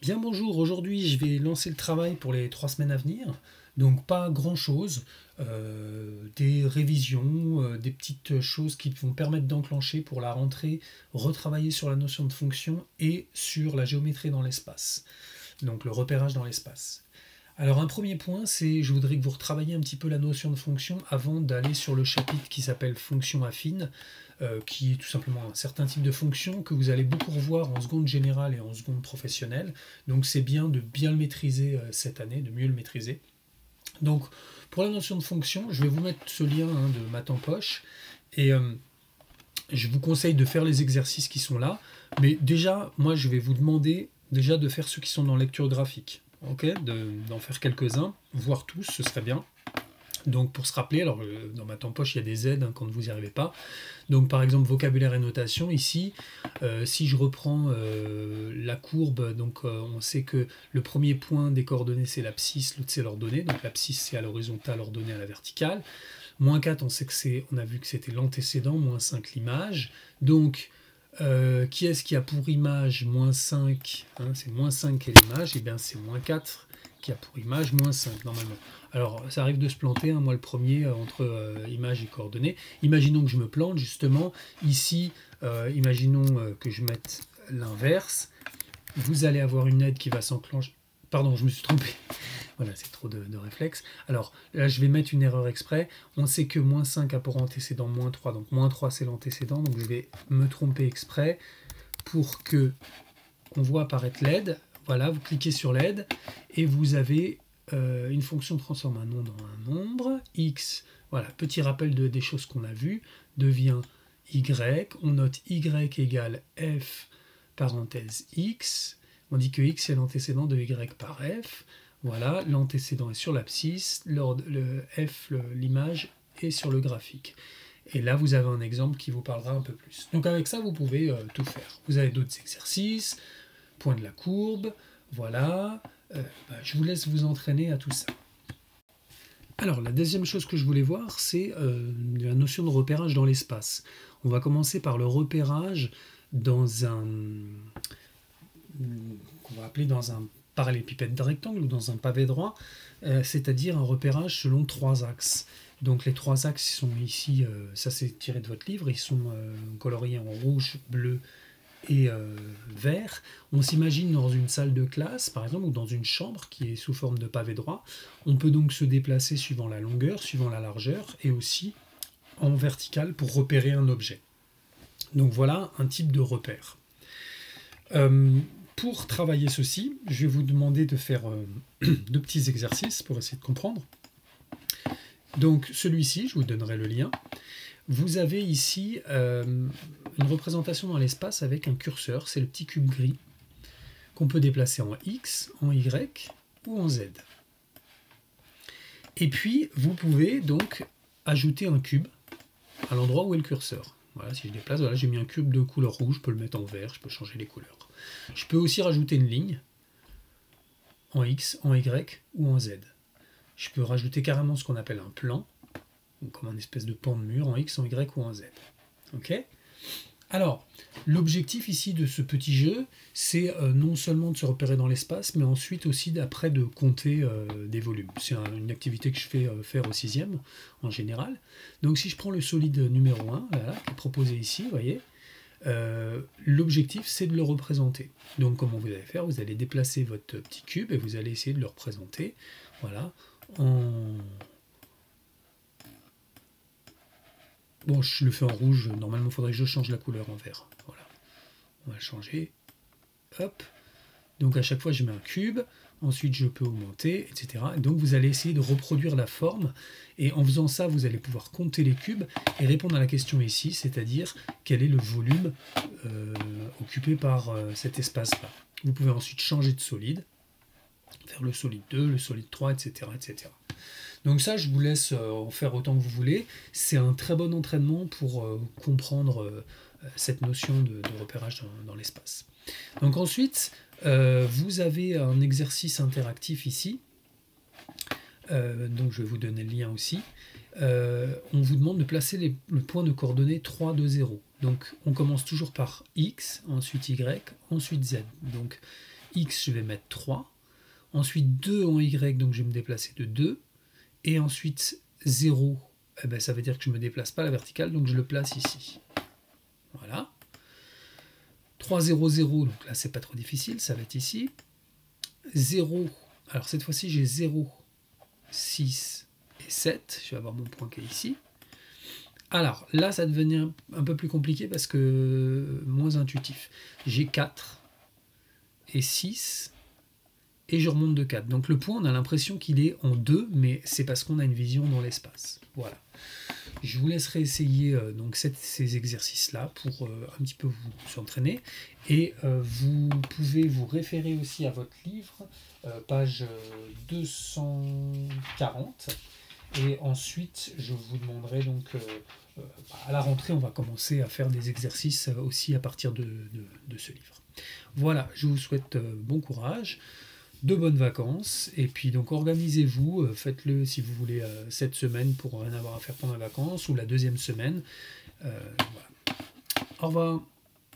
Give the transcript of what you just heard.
Bien bonjour, aujourd'hui je vais lancer le travail pour les 3 semaines à venir. Donc pas grand chose, des révisions, des petites choses qui vont permettre d'enclencher pour la rentrée, retravailler sur la notion de fonction et sur la géométrie dans l'espace, donc le repérage dans l'espace. Alors un premier point, c'est je voudrais que vous retravailliez un petit peu la notion de fonction avant d'aller sur le chapitre qui s'appelle fonction affine, qui est tout simplement un certain type de fonction que vous allez beaucoup revoir en seconde générale et en seconde professionnelle. Donc c'est bien de bien le maîtriser cette année, de mieux le maîtriser. Donc pour la notion de fonction, je vais vous mettre ce lien de maths en poche et je vous conseille de faire les exercices qui sont là. Mais déjà, moi je vais vous demander déjà de faire ceux qui sont dans lecture graphique. Ok, d'en faire quelques-uns, voire tous, ce serait bien. Donc pour se rappeler, alors dans ma poche il y a des aides quand vous n'y arrivez pas. Donc par exemple vocabulaire et notation, ici, si je reprends la courbe, donc on sait que le premier point des coordonnées c'est l'abscisse, l'autre c'est l'ordonnée, donc l'abscisse c'est à l'horizontale, l'ordonnée à la verticale. Moins 4, on a vu que c'était l'antécédent, moins 5 l'image. Donc qui est-ce qui a pour image moins 5, c'est moins 5 qui est l'image, et bien c'est moins 4 qui a pour image moins 5 normalement. Alors ça arrive de se planter, moi le premier entre image et coordonnées. Imaginons que je me plante justement, ici imaginons que je mette l'inverse, vous allez avoir une aide qui va s'enclencher. Pardon, je me suis trompé. Voilà, c'est trop de réflexes. Alors là, je vais mettre une erreur exprès. On sait que moins 5 a pour antécédent moins 3, donc moins 3 c'est l'antécédent, donc je vais me tromper exprès pour que on voit apparaître l'aide. Voilà, vous cliquez sur l'aide et vous avez une fonction transforme un nombre en un nombre. X, voilà, petit rappel des choses qu'on a vues, devient Y. On note Y égale F parenthèse X. On dit que X est l'antécédent de Y par F. Voilà, l'antécédent est sur l'abscisse, le F, l'image, est sur le graphique. Et là, vous avez un exemple qui vous parlera un peu plus. Donc avec ça, vous pouvez tout faire. Vous avez d'autres exercices, point de la courbe, voilà. Je vous laisse vous entraîner à tout ça. Alors, la deuxième chose que je voulais voir, c'est la notion de repérage dans l'espace. On va commencer par le repérage dans un... qu'on va appeler dans un parallélépipède de rectangle ou dans un pavé droit, c'est-à-dire un repérage selon 3 axes. Donc les 3 axes sont ici, ça c'est tiré de votre livre, ils sont coloriés en rouge, bleu et vert. On s'imagine dans une salle de classe, par exemple, ou dans une chambre qui est sous forme de pavé droit. On peut donc se déplacer suivant la longueur, suivant la largeur, et aussi en vertical pour repérer un objet. Donc voilà un type de repère. Pour travailler ceci, je vais vous demander de faire 2 petits exercices pour essayer de comprendre. Donc celui-ci, je vous donnerai le lien. Vous avez ici une représentation dans l'espace avec un curseur, c'est le petit cube gris, qu'on peut déplacer en X, en Y ou en Z. Et puis, vous pouvez donc ajouter un cube à l'endroit où est le curseur. Voilà, si je déplace, voilà, j'ai mis un cube de couleur rouge, je peux le mettre en vert, je peux changer les couleurs. Je peux aussi rajouter une ligne en X, en Y ou en Z. Je peux rajouter carrément ce qu'on appelle un plan, comme un espèce de pan de mur en X, en Y ou en Z. Ok ? Alors, l'objectif ici de ce petit jeu, c'est non seulement de se repérer dans l'espace, mais ensuite aussi d'après de compter des volumes. C'est une activité que je fais faire au 6e en général. Donc si je prends le solide numéro 1, voilà, qui est proposé ici, vous voyez, l'objectif c'est de le représenter. Donc comment vous allez faire? Vous allez déplacer votre petit cube et vous allez essayer de le représenter, voilà, en... Bon, je le fais en rouge, normalement il faudrait que je change la couleur en vert. Voilà. On va le changer. Hop. Donc à chaque fois je mets un cube, ensuite je peux augmenter, etc. Et donc vous allez essayer de reproduire la forme, et en faisant ça vous allez pouvoir compter les cubes et répondre à la question ici, c'est-à-dire quel est le volume occupé par cet espace-là. Vous pouvez ensuite changer de solide, faire le solide 2, le solide 3, etc. etc. Donc ça, je vous laisse en faire autant que vous voulez. C'est un très bon entraînement pour comprendre cette notion de repérage dans l'espace. Donc ensuite, vous avez un exercice interactif ici. Donc je vais vous donner le lien aussi. On vous demande de placer le point de coordonnées 3, 2, 0. Donc on commence toujours par X, ensuite Y, ensuite Z. Donc X, je vais mettre 3. Ensuite 2 en Y, donc je vais me déplacer de 2. Et ensuite 0, eh ben, ça veut dire que je ne me déplace pas à la verticale, donc je le place ici. Voilà. 3, 0, 0, donc là c'est pas trop difficile, ça va être ici. 0, alors cette fois-ci j'ai 0, 6 et 7, je vais avoir mon point qui est ici. Alors là ça devient un peu plus compliqué parce que moins intuitif. J'ai 4 et 6 et je remonte de 4. Donc le point on a l'impression qu'il est en 2, mais c'est parce qu'on a une vision dans l'espace. Voilà. Je vous laisserai essayer donc ces exercices-là pour un petit peu vous entraîner. Et vous pouvez vous référer aussi à votre livre, page 240. Et ensuite, je vous demanderai donc, à la rentrée, on va commencer à faire des exercices aussi à partir de ce livre. Voilà, je vous souhaite bon courage, de bonnes vacances, et puis donc organisez-vous, faites-le si vous voulez cette semaine pour rien avoir à faire pendant les vacances, ou la deuxième semaine. Voilà. Au revoir.